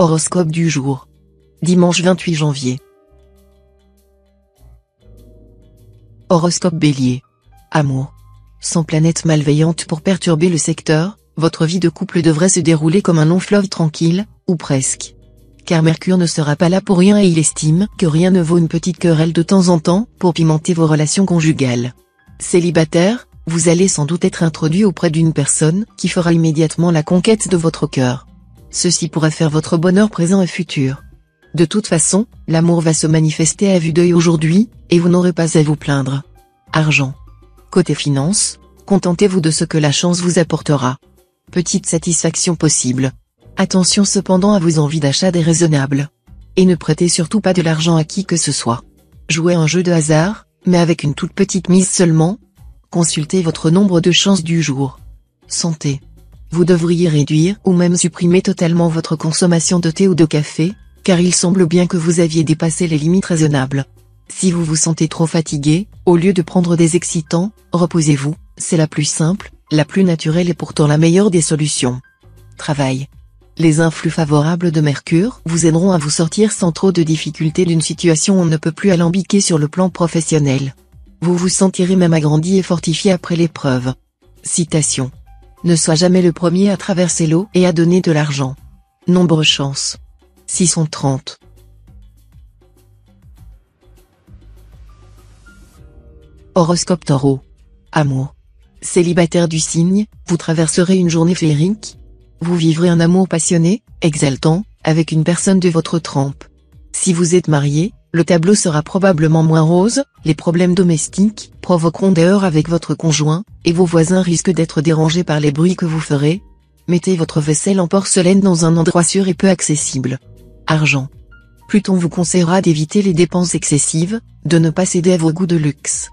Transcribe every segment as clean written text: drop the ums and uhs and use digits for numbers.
Horoscope du jour. Dimanche 28 janvier. Horoscope Bélier. Amour. Sans planète malveillante pour perturber le secteur, votre vie de couple devrait se dérouler comme un long fleuve tranquille, ou presque. Car Mercure ne sera pas là pour rien et il estime que rien ne vaut une petite querelle de temps en temps pour pimenter vos relations conjugales. Célibataire, vous allez sans doute être introduit auprès d'une personne qui fera immédiatement la conquête de votre cœur. Ceci pourrait faire votre bonheur présent et futur. De toute façon, l'amour va se manifester à vue d'œil aujourd'hui, et vous n'aurez pas à vous plaindre. Argent. Côté finance, contentez-vous de ce que la chance vous apportera. Petite satisfaction possible. Attention cependant à vos envies d'achat déraisonnables. Et ne prêtez surtout pas de l'argent à qui que ce soit. Jouez un jeu de hasard, mais avec une toute petite mise seulement. Consultez votre nombre de chances du jour. Santé. Vous devriez réduire ou même supprimer totalement votre consommation de thé ou de café, car il semble bien que vous aviez dépassé les limites raisonnables. Si vous vous sentez trop fatigué, au lieu de prendre des excitants, reposez-vous, c'est la plus simple, la plus naturelle et pourtant la meilleure des solutions. Travail. Les influx favorables de Mercure vous aideront à vous sortir sans trop de difficultés d'une situation où on ne peut plus alambiquer sur le plan professionnel. Vous vous sentirez même agrandi et fortifié après l'épreuve. Citation. Ne sois jamais le premier à traverser l'eau et à donner de l'argent. Nombre chance. 630. Horoscope Taureau. Amour. Célibataire du signe, vous traverserez une journée féerique. Vous vivrez un amour passionné, exaltant, avec une personne de votre trempe. Si vous êtes marié, le tableau sera probablement moins rose, les problèmes domestiques provoqueront des heurts avec votre conjoint, et vos voisins risquent d'être dérangés par les bruits que vous ferez. Mettez votre vaisselle en porcelaine dans un endroit sûr et peu accessible. Argent. Pluton vous conseillera d'éviter les dépenses excessives, de ne pas céder à vos goûts de luxe.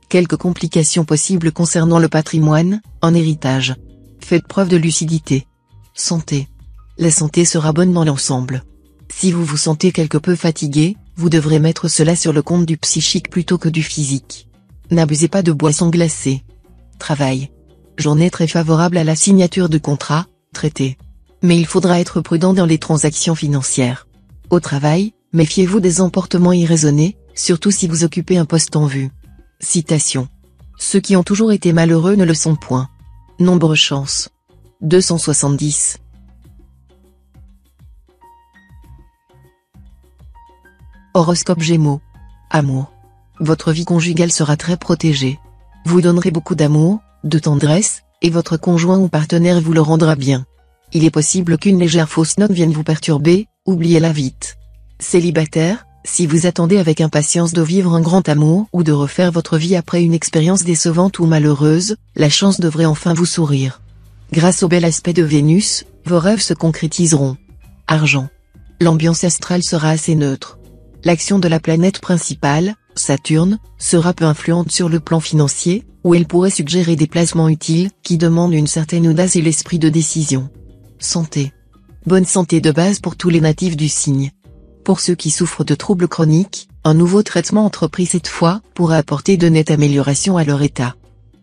Quelques complications possibles concernant le patrimoine, en héritage. Faites preuve de lucidité. Santé. La santé sera bonne dans l'ensemble. Si vous vous sentez quelque peu fatigué, vous devrez mettre cela sur le compte du psychique plutôt que du physique. N'abusez pas de boissons glacées. Travail. Journée très favorable à la signature de contrats, traités. Mais il faudra être prudent dans les transactions financières. Au travail, méfiez-vous des emportements irraisonnés, surtout si vous occupez un poste en vue. Citation. Ceux qui ont toujours été malheureux ne le sont point. Nombre chance. 270. Horoscope Gémeaux. Amour. Votre vie conjugale sera très protégée. Vous donnerez beaucoup d'amour, de tendresse, et votre conjoint ou partenaire vous le rendra bien. Il est possible qu'une légère fausse note vienne vous perturber, oubliez-la vite. Célibataire, si vous attendez avec impatience de vivre un grand amour ou de refaire votre vie après une expérience décevante ou malheureuse, la chance devrait enfin vous sourire. Grâce au bel aspect de Vénus, vos rêves se concrétiseront. Argent. L'ambiance astrale sera assez neutre. L'action de la planète principale, Saturne, sera peu influente sur le plan financier, où elle pourrait suggérer des placements utiles qui demandent une certaine audace et l'esprit de décision. Santé. Bonne santé de base pour tous les natifs du signe. Pour ceux qui souffrent de troubles chroniques, un nouveau traitement entrepris cette fois pourra apporter de nettes améliorations à leur état.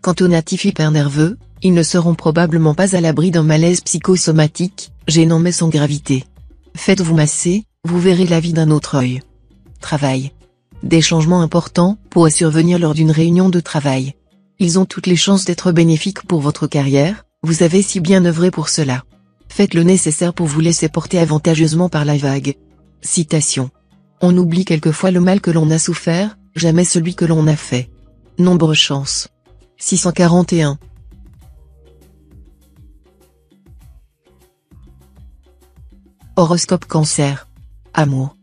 Quant aux natifs hypernerveux, ils ne seront probablement pas à l'abri d'un malaise psychosomatique, gênant mais sans gravité. Faites-vous masser, vous verrez la vie d'un autre œil. Travail. Des changements importants pourraient survenir lors d'une réunion de travail. Ils ont toutes les chances d'être bénéfiques pour votre carrière, vous avez si bien œuvré pour cela. Faites le nécessaire pour vous laisser porter avantageusement par la vague. Citation. On oublie quelquefois le mal que l'on a souffert, jamais celui que l'on a fait. Nombre chance. 641. Horoscope Cancer. Amour.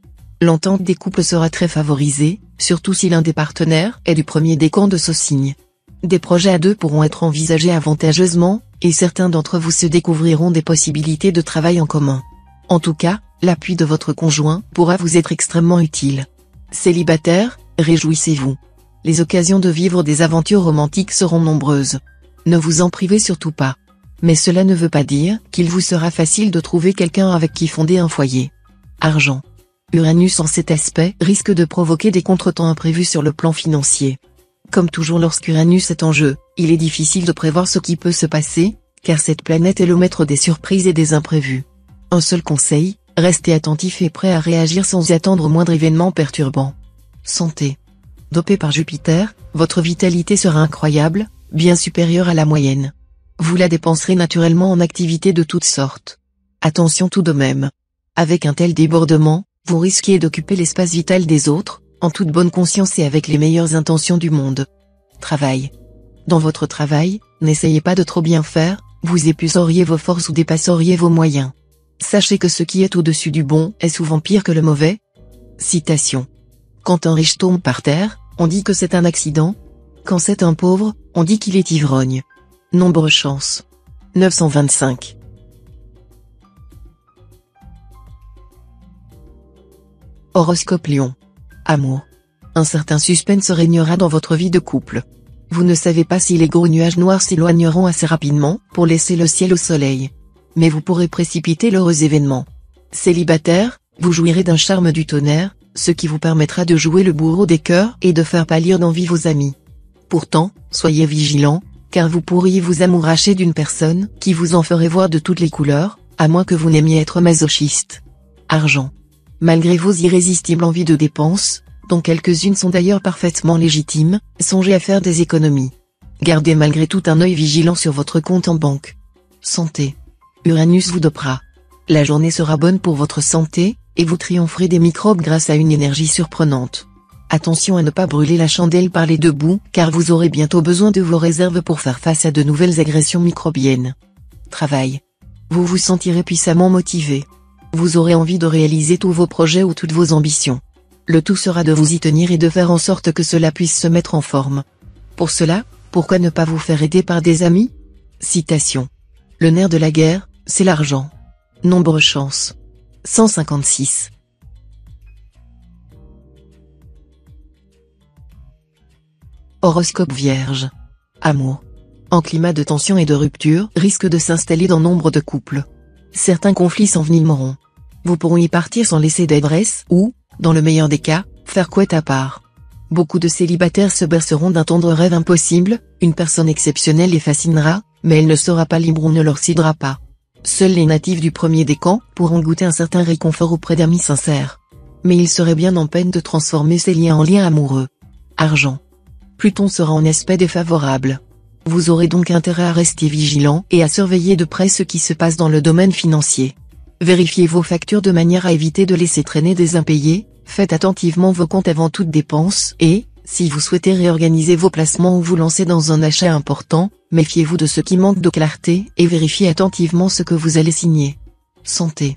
L'entente des couples sera très favorisée, surtout si l'un des partenaires est du premier décan de ce signe. Des projets à deux pourront être envisagés avantageusement, et certains d'entre vous se découvriront des possibilités de travail en commun. En tout cas, l'appui de votre conjoint pourra vous être extrêmement utile. Célibataire, réjouissez-vous. Les occasions de vivre des aventures romantiques seront nombreuses. Ne vous en privez surtout pas. Mais cela ne veut pas dire qu'il vous sera facile de trouver quelqu'un avec qui fonder un foyer. Argent. Uranus en cet aspect risque de provoquer des contretemps imprévus sur le plan financier. Comme toujours lorsqu'Uranus est en jeu, il est difficile de prévoir ce qui peut se passer, car cette planète est le maître des surprises et des imprévus. Un seul conseil, Restez attentif et prêt à réagir sans attendre au moindre événement perturbant. Santé. Dopé par Jupiter, votre vitalité sera incroyable, bien supérieure à la moyenne. Vous la dépenserez naturellement en activités de toutes sortes. Attention tout de même. Avec un tel débordement, vous risquez d'occuper l'espace vital des autres, en toute bonne conscience et avec les meilleures intentions du monde. Travail. Dans votre travail, n'essayez pas de trop bien faire, vous épuiseriez vos forces ou dépasseriez vos moyens. Sachez que ce qui est au-dessus du bon est souvent pire que le mauvais. Citation. Quand un riche tombe par terre, on dit que c'est un accident. Quand c'est un pauvre, on dit qu'il est ivrogne. Nombre chance. 925. Horoscope Lion. Amour. Un certain suspense régnera dans votre vie de couple. Vous ne savez pas si les gros nuages noirs s'éloigneront assez rapidement pour laisser le ciel au soleil. Mais vous pourrez précipiter l'heureux événement. Célibataire, vous jouirez d'un charme du tonnerre, ce qui vous permettra de jouer le bourreau des cœurs et de faire pâlir d'envie vos amis. Pourtant, soyez vigilant, car vous pourriez vous amouracher d'une personne qui vous en ferait voir de toutes les couleurs, à moins que vous n'aimiez être masochiste. Argent. Malgré vos irrésistibles envies de dépenses, dont quelques-unes sont d'ailleurs parfaitement légitimes, songez à faire des économies. Gardez malgré tout un œil vigilant sur votre compte en banque. Santé. Uranus vous dopera. La journée sera bonne pour votre santé, et vous triompherez des microbes grâce à une énergie surprenante. Attention à ne pas brûler la chandelle par les deux bouts, car vous aurez bientôt besoin de vos réserves pour faire face à de nouvelles agressions microbiennes. Travail. Vous vous sentirez puissamment motivé. Vous aurez envie de réaliser tous vos projets ou toutes vos ambitions. Le tout sera de vous y tenir et de faire en sorte que cela puisse se mettre en forme. Pour cela, pourquoi ne pas vous faire aider par des amis? Citation. Le nerf de la guerre, c'est l'argent. Nombre chance. 156. Horoscope Vierge. Amour. Un climat de tension et de rupture risque de s'installer dans nombre de couples. Certains conflits s'envenimeront. Vous pourrez y partir sans laisser d'adresse ou, dans le meilleur des cas, faire couette à part. Beaucoup de célibataires se berceront d'un tendre rêve impossible, une personne exceptionnelle les fascinera, mais elle ne sera pas libre ou ne leur cédera pas. Seuls les natifs du premier décan pourront goûter un certain réconfort auprès d'amis sincères. Mais ils seraient bien en peine de transformer ces liens en liens amoureux. Argent. Pluton sera en aspect défavorable. Vous aurez donc intérêt à rester vigilant et à surveiller de près ce qui se passe dans le domaine financier. Vérifiez vos factures de manière à éviter de laisser traîner des impayés, faites attentivement vos comptes avant toute dépense et, si vous souhaitez réorganiser vos placements ou vous lancer dans un achat important, méfiez-vous de ce qui manque de clarté et vérifiez attentivement ce que vous allez signer. Santé.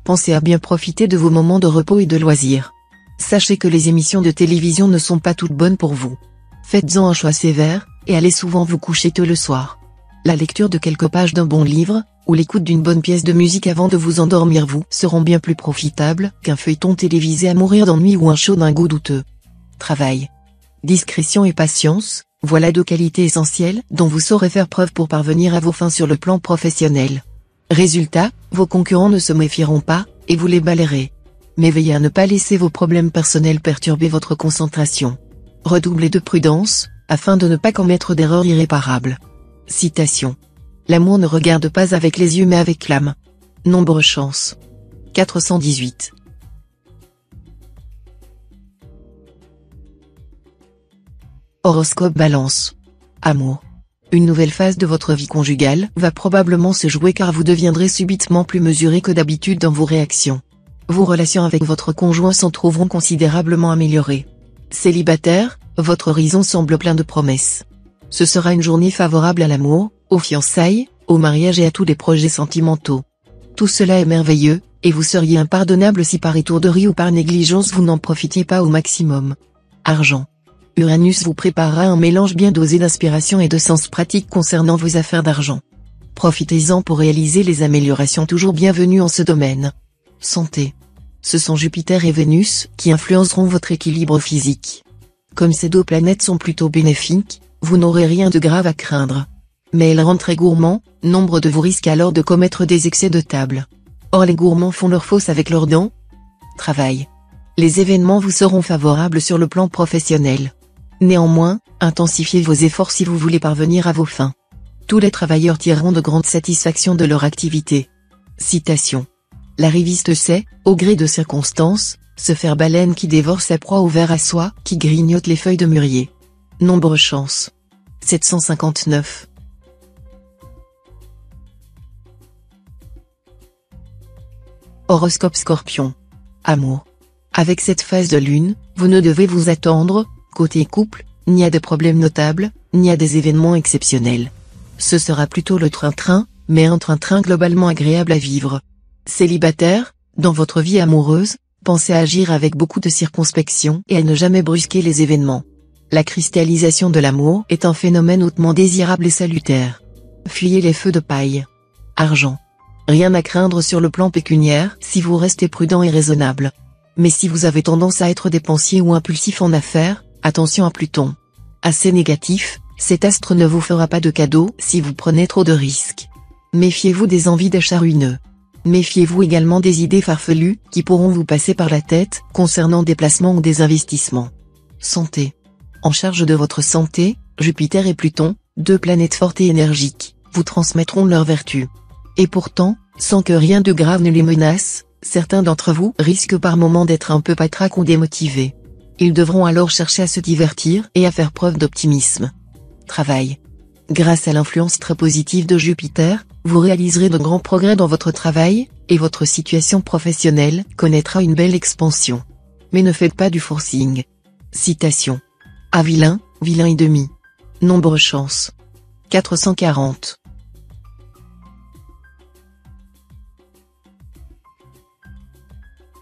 Pensez à bien profiter de vos moments de repos et de loisirs. Sachez que les émissions de télévision ne sont pas toutes bonnes pour vous. Faites-en un choix sévère, et allez souvent vous coucher tôt le soir. La lecture de quelques pages d'un bon livre, ou l'écoute d'une bonne pièce de musique avant de vous endormir vous seront bien plus profitables qu'un feuilleton télévisé à mourir d'ennui ou un show d'un goût douteux. Travail. Discrétion et patience, voilà deux qualités essentielles dont vous saurez faire preuve pour parvenir à vos fins sur le plan professionnel. Résultat, vos concurrents ne se méfieront pas, et vous les balayerez. Mais veillez à ne pas laisser vos problèmes personnels perturber votre concentration. Redoublez de prudence, afin de ne pas commettre d'erreurs irréparables. Citation. L'amour ne regarde pas avec les yeux mais avec l'âme. Nombre chance. 418. Horoscope Balance. Amour. Une nouvelle phase de votre vie conjugale va probablement se jouer car vous deviendrez subitement plus mesuré que d'habitude dans vos réactions. Vos relations avec votre conjoint s'en trouveront considérablement améliorées. Célibataire, votre horizon semble plein de promesses. Ce sera une journée favorable à l'amour, aux fiançailles, au mariage et à tous les projets sentimentaux. Tout cela est merveilleux, et vous seriez impardonnable si par étourderie ou par négligence vous n'en profitiez pas au maximum. Argent. Uranus vous préparera un mélange bien dosé d'inspiration et de sens pratique concernant vos affaires d'argent. Profitez-en pour réaliser les améliorations toujours bienvenues en ce domaine. Santé. Ce sont Jupiter et Vénus qui influenceront votre équilibre physique. Comme ces deux planètes sont plutôt bénéfiques, vous n'aurez rien de grave à craindre. Mais elles rendent très gourmands, nombre de vous risquent alors de commettre des excès de table. Or les gourmands font leur fausse avec leurs dents. Travail. Les événements vous seront favorables sur le plan professionnel. Néanmoins, intensifiez vos efforts si vous voulez parvenir à vos fins. Tous les travailleurs tireront de grandes satisfactions de leur activité. Citation. L'arriviste sait, au gré de circonstances, se faire baleine qui dévore sa proie ou ver à soie qui grignote les feuilles de mûrier. Nombre chance. 759. Horoscope Scorpion. Amour. Avec cette phase de lune, vous ne devez vous attendre, côté couple, ni à des problèmes notables, ni à des événements exceptionnels. Ce sera plutôt le train-train, mais un train-train globalement agréable à vivre. Célibataire, dans votre vie amoureuse, pensez à agir avec beaucoup de circonspection et à ne jamais brusquer les événements. La cristallisation de l'amour est un phénomène hautement désirable et salutaire. Fuyez les feux de paille. Argent. Rien à craindre sur le plan pécuniaire si vous restez prudent et raisonnable. Mais si vous avez tendance à être dépensier ou impulsif en affaires, attention à Pluton. Assez négatif, cet astre ne vous fera pas de cadeau si vous prenez trop de risques. Méfiez-vous des envies d'achat ruineux. Méfiez-vous également des idées farfelues qui pourront vous passer par la tête concernant des placements ou des investissements. Santé. En charge de votre santé, Jupiter et Pluton, deux planètes fortes et énergiques, vous transmettront leurs vertus. Et pourtant, sans que rien de grave ne les menace, certains d'entre vous risquent par moments d'être un peu patraques ou démotivés. Ils devront alors chercher à se divertir et à faire preuve d'optimisme. Travail. Grâce à l'influence très positive de Jupiter, vous réaliserez de grands progrès dans votre travail, et votre situation professionnelle connaîtra une belle expansion. Mais ne faites pas du forcing. Citation. À vilain, vilain et demi. Nombre chance. 440.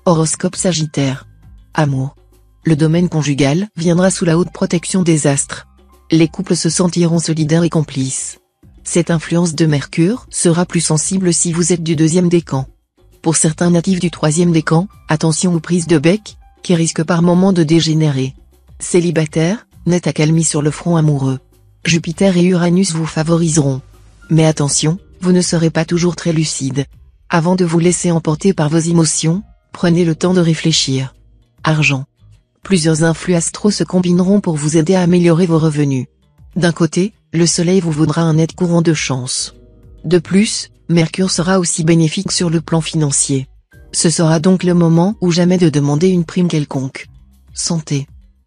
Horoscope Sagittaire. Amour. Le domaine conjugal viendra sous la haute protection des astres. Les couples se sentiront solidaires et complices. Cette influence de Mercure sera plus sensible si vous êtes du deuxième décan. Pour certains natifs du troisième décan, attention aux prises de bec, qui risquent par moments de dégénérer. Célibataire, net accalmie sur le front amoureux. Jupiter et Uranus vous favoriseront. Mais attention, vous ne serez pas toujours très lucide. Avant de vous laisser emporter par vos émotions, prenez le temps de réfléchir. Argent. Plusieurs influx astraux se combineront pour vous aider à améliorer vos revenus. D'un côté, le soleil vous vaudra un net courant de chance. De plus, Mercure sera aussi bénéfique sur le plan financier. Ce sera donc le moment ou jamais de demander une prime quelconque. Santé.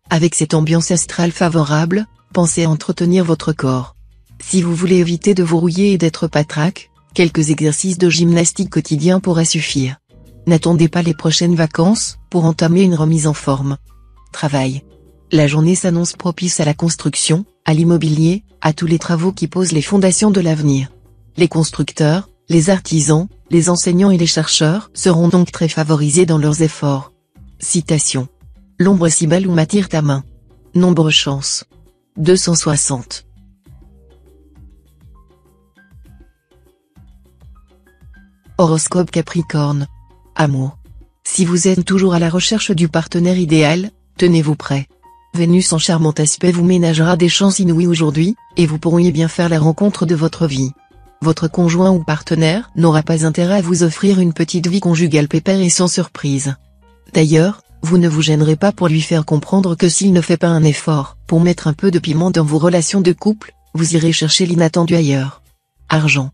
Avec cette ambiance astrale favorable, pensez à entretenir votre corps. Si vous voulez éviter de vous rouiller et d'être patraque, quelques exercices de gymnastique quotidiens pourraient suffire. N'attendez pas les prochaines vacances pour entamer une remise en forme. Travail. La journée s'annonce propice à la construction, à l'immobilier, à tous les travaux qui posent les fondations de l'avenir. Les constructeurs, les artisans, les enseignants et les chercheurs seront donc très favorisés dans leurs efforts. Citation. L'ombre si belle où m'attire ta main. Nombre chance. 260. Horoscope Capricorne. Amour. Si vous êtes toujours à la recherche du partenaire idéal, tenez-vous prêt. Vénus en charmant aspect vous ménagera des chances inouïes aujourd'hui, et vous pourriez bien faire la rencontre de votre vie. Votre conjoint ou partenaire n'aura pas intérêt à vous offrir une petite vie conjugale pépère et sans surprise. D'ailleurs, vous ne vous gênerez pas pour lui faire comprendre que s'il ne fait pas un effort pour mettre un peu de piment dans vos relations de couple, vous irez chercher l'inattendu ailleurs. Argent.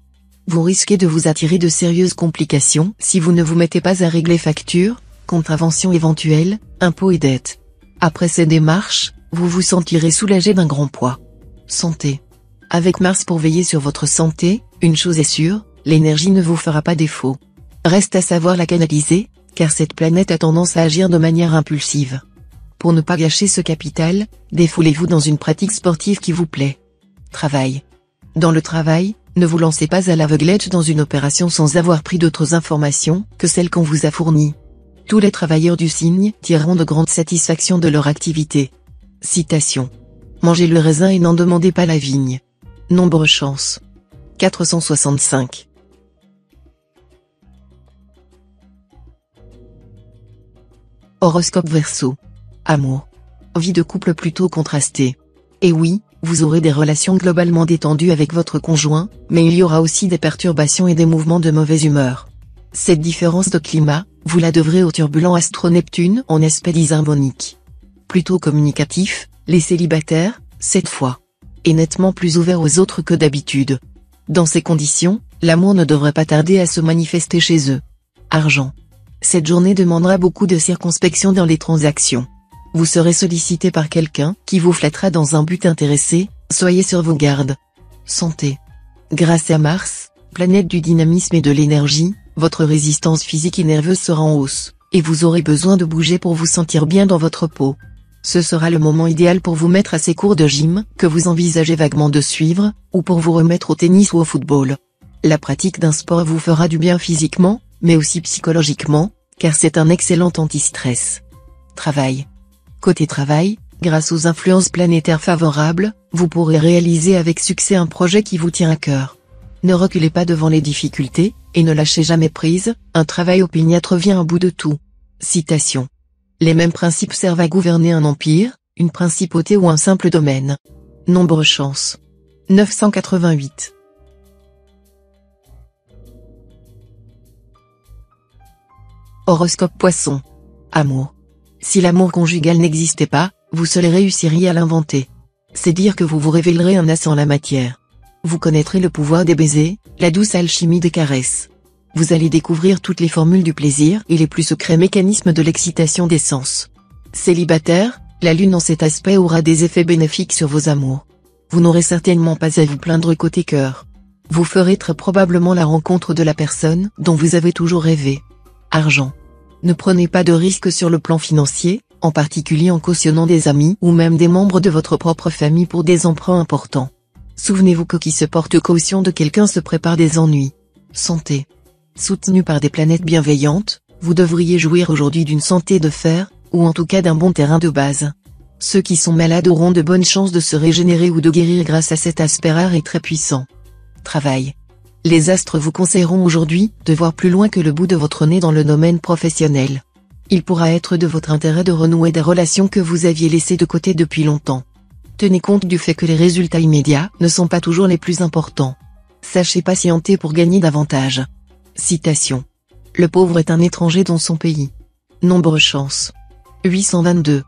Vous risquez de vous attirer de sérieuses complications si vous ne vous mettez pas à régler factures, contraventions éventuelles, impôts et dettes. Après ces démarches, vous vous sentirez soulagé d'un grand poids. Santé. Avec Mars pour veiller sur votre santé, une chose est sûre, l'énergie ne vous fera pas défaut. Reste à savoir la canaliser, car cette planète a tendance à agir de manière impulsive. Pour ne pas gâcher ce capital, défoulez-vous dans une pratique sportive qui vous plaît. Travail. Dans le travail, ne vous lancez pas à l'aveuglette dans une opération sans avoir pris d'autres informations que celles qu'on vous a fournies. Tous les travailleurs du signe tireront de grandes satisfactions de leur activité. Citation. Mangez le raisin et n'en demandez pas la vigne. Nombre chance. 465. Horoscope Verseau. Amour. Vie de couple plutôt contrastée. Et oui, vous aurez des relations globalement détendues avec votre conjoint, mais il y aura aussi des perturbations et des mouvements de mauvaise humeur. Cette différence de climat, vous la devrez au turbulent astro-Neptune en aspect disharmonique. Plutôt communicatif, les célibataires, cette fois, est nettement plus ouvert aux autres que d'habitude. Dans ces conditions, l'amour ne devrait pas tarder à se manifester chez eux. Argent. Cette journée demandera beaucoup de circonspection dans les transactions. Vous serez sollicité par quelqu'un qui vous flattera dans un but intéressé, soyez sur vos gardes. Santé. Grâce à Mars, planète du dynamisme et de l'énergie, votre résistance physique et nerveuse sera en hausse, et vous aurez besoin de bouger pour vous sentir bien dans votre peau. Ce sera le moment idéal pour vous mettre à ces cours de gym que vous envisagez vaguement de suivre, ou pour vous remettre au tennis ou au football. La pratique d'un sport vous fera du bien physiquement, mais aussi psychologiquement, car c'est un excellent anti-stress. Travail. Côté travail, grâce aux influences planétaires favorables, vous pourrez réaliser avec succès un projet qui vous tient à cœur. Ne reculez pas devant les difficultés, et ne lâchez jamais prise, un travail opiniâtre vient à bout de tout. Citation. Les mêmes principes servent à gouverner un empire, une principauté ou un simple domaine. Nombre chance. 988. Horoscope Poisson. Amour. Si l'amour conjugal n'existait pas, vous seul réussiriez à l'inventer. C'est dire que vous vous révélerez un as en la matière. Vous connaîtrez le pouvoir des baisers, la douce alchimie des caresses. Vous allez découvrir toutes les formules du plaisir et les plus secrets mécanismes de l'excitation des sens. Célibataire, la lune en cet aspect aura des effets bénéfiques sur vos amours. Vous n'aurez certainement pas à vous plaindre côté cœur. Vous ferez très probablement la rencontre de la personne dont vous avez toujours rêvé. Argent. Ne prenez pas de risques sur le plan financier, en particulier en cautionnant des amis ou même des membres de votre propre famille pour des emprunts importants. Souvenez-vous que qui se porte caution de quelqu'un se prépare des ennuis. Santé. Soutenu par des planètes bienveillantes, vous devriez jouir aujourd'hui d'une santé de fer, ou en tout cas d'un bon terrain de base. Ceux qui sont malades auront de bonnes chances de se régénérer ou de guérir grâce à cet aspect rare et très puissant. Travail. Les astres vous conseilleront aujourd'hui de voir plus loin que le bout de votre nez dans le domaine professionnel. Il pourra être de votre intérêt de renouer des relations que vous aviez laissées de côté depuis longtemps. Tenez compte du fait que les résultats immédiats ne sont pas toujours les plus importants. Sachez patienter pour gagner davantage. Citation. Le pauvre est un étranger dans son pays. Nombre chance. 822.